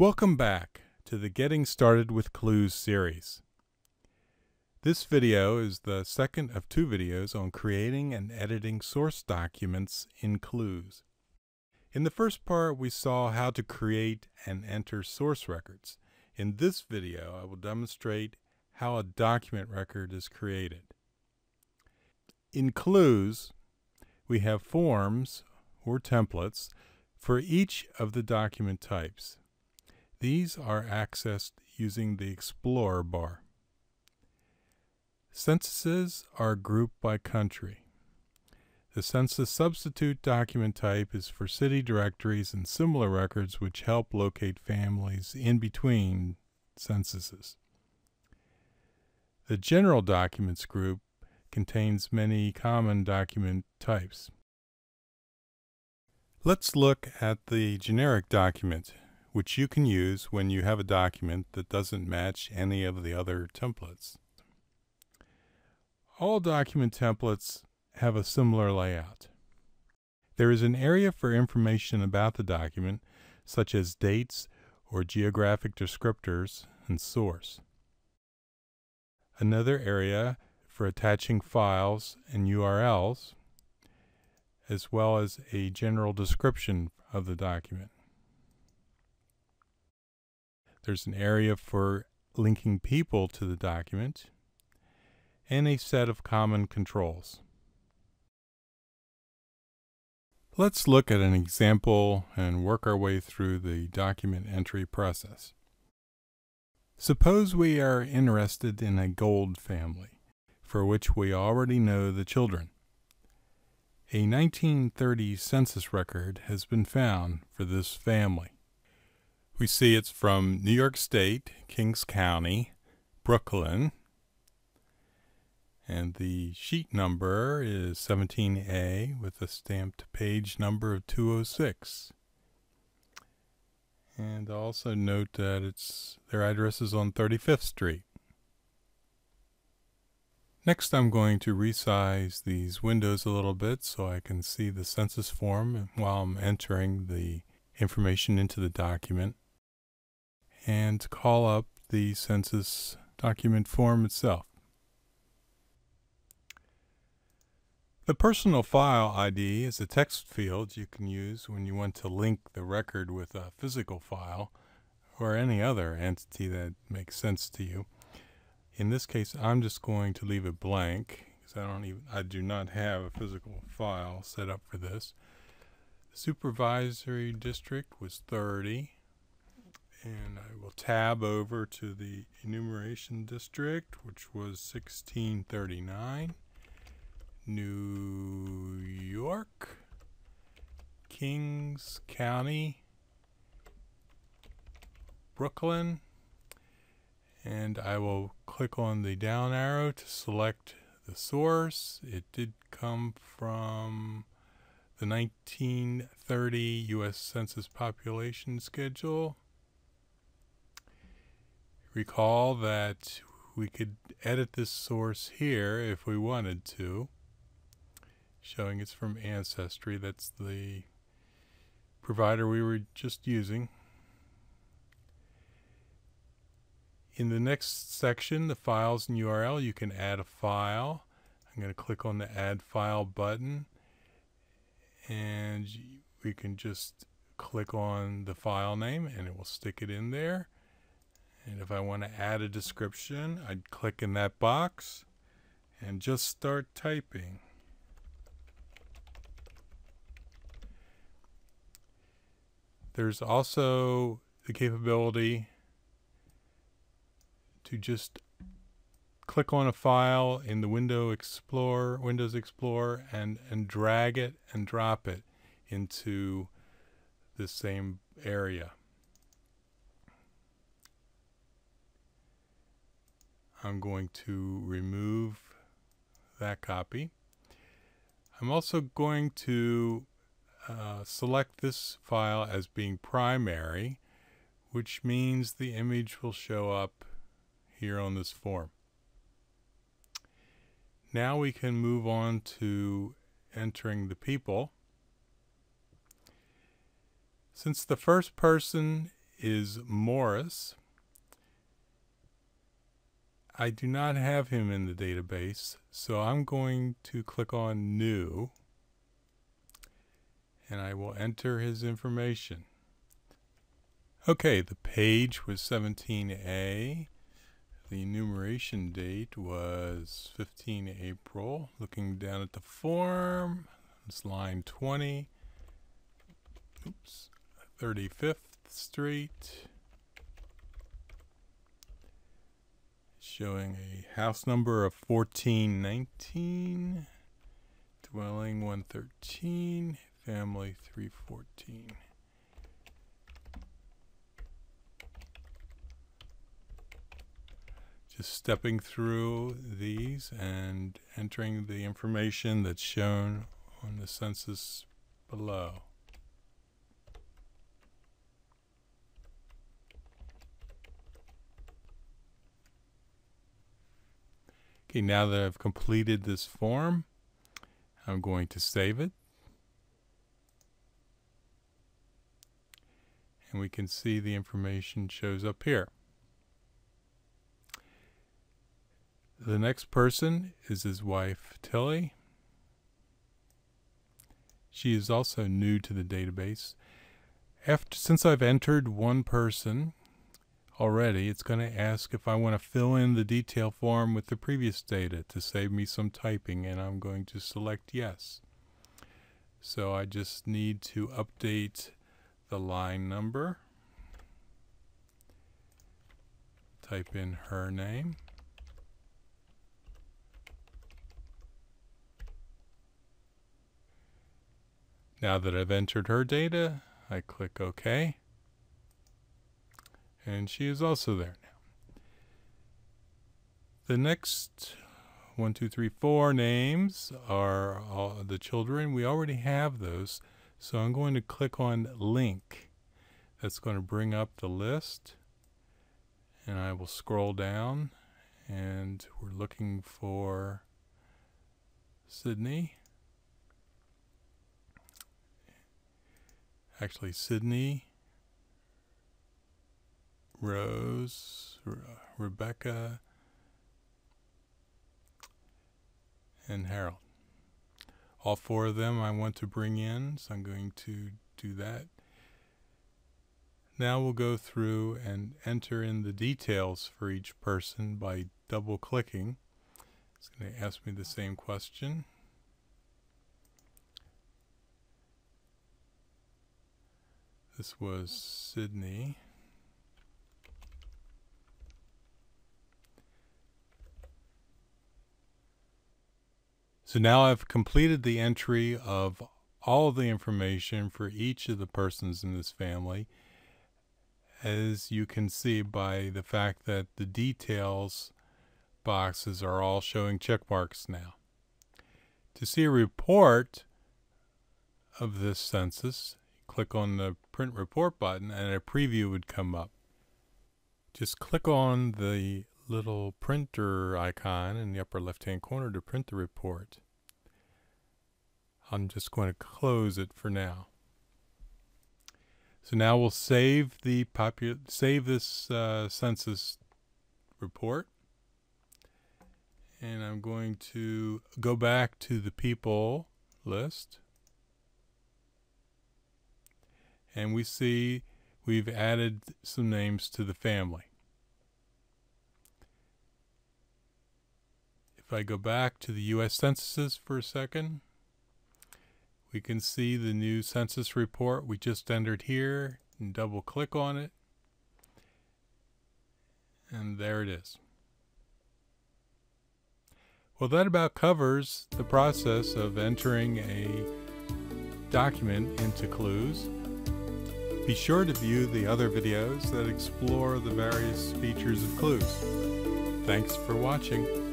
Welcome back to the Getting Started with Clooz series. This video is the second of two videos on creating and editing source documents in Clooz. In the first part, we saw how to create and enter source records. In this video, I will demonstrate how a document record is created. In Clooz, we have forms or templates for each of the document types. These are accessed using the Explorer bar. Censuses are grouped by country. The census substitute document type is for city directories and similar records which help locate families in between censuses. The general documents group contains many common document types. Let's look at the generic document, which you can use when you have a document that doesn't match any of the other templates. All document templates have a similar layout. There is an area for information about the document, such as dates or geographic descriptors and source. Another area for attaching files and URLs, as well as a general description of the document. There's an area for linking people to the document, and a set of common controls. Let's look at an example and work our way through the document entry process. Suppose we are interested in a gold family, for which we already know the children. A 1930 census record has been found for this family. We see it's from New York State, Kings County, Brooklyn, and the sheet number is 17A with a stamped page number of 206. And also note that their address is on 35th Street. Next, I'm going to resize these windows a little bit so I can see the census form while I'm entering the information into the document, and call up the census document form itself. The personal file ID is a text field you can use when you want to link the record with a physical file or any other entity that makes sense to you. In this case, I'm just going to leave it blank because I do not have a physical file set up for this. The supervisory district was 30. And I will tab over to the enumeration district, which was 1639, New York, Kings County, Brooklyn, and I will click on the down arrow to select the source. It did come from the 1930 U.S. Census Population Schedule. Recall that we could edit this source here if we wanted to, showing it's from Ancestry. That's the provider we were just using. In the next section, the files and URL, you can add a file. I'm going to click on the Add File button, and we can just click on the file name and it will stick it in there. And if I want to add a description, I'd click in that box and just start typing. There's also the capability to just click on a file in the Windows Explorer and drag it and drop it into the same area. I'm going to remove that copy. I'm also going to select this file as being primary, which means the image will show up here on this form. Now we can move on to entering the people. Since the first person is Morris. I do not have him in the database, so I'm going to click on New, and I will enter his information. Okay, the page was 17A. The enumeration date was 15 April. Looking down at the form, it's line 20. 35th Street. Showing a house number of 1419. Dwelling 113. Family 314. Just stepping through these and entering the information that's shown on the census below. Okay, now that I've completed this form, I'm going to save it. And we can see the information shows up here. The next person is his wife, Tilly. She is also new to the database. Since I've entered one person already, it's going to ask if I want to fill in the detail form with the previous data to save me some typing, and I'm going to select yes. So I just need to update the line number. Type in her name. Now that I've entered her data, I click OK. And she is also there now. The next 1, 2, 3, 4 names are all the children. We already have those. So I'm going to click on Link. That's going to bring up the list. And I will scroll down. And we're looking for Sydney. Actually, Sydney, Rose, Rebecca, and Harold. All 4 of them I want to bring in, so I'm going to do that. Now we'll go through and enter in the details for each person by double-clicking. It's going to ask me the same question. This was Sydney. So now I've completed the entry of all of the information for each of the persons in this family, as you can see by the fact that the details boxes are all showing check marks now. To see a report of this census, click on the Print Report button and a preview would come up. Just click on the little printer icon in the upper left-hand corner to print the report. I'm just going to close it for now. So now we'll save this census report, and I'm going to go back to the people list. And we see we've added some names to the family. If I go back to the U.S. Censuses for a second, we can see the new census report we just entered here, and double click on it. And there it is. Well, that about covers the process of entering a document into Clooz. Be sure to view the other videos that explore the various features of Clooz. Thanks for watching.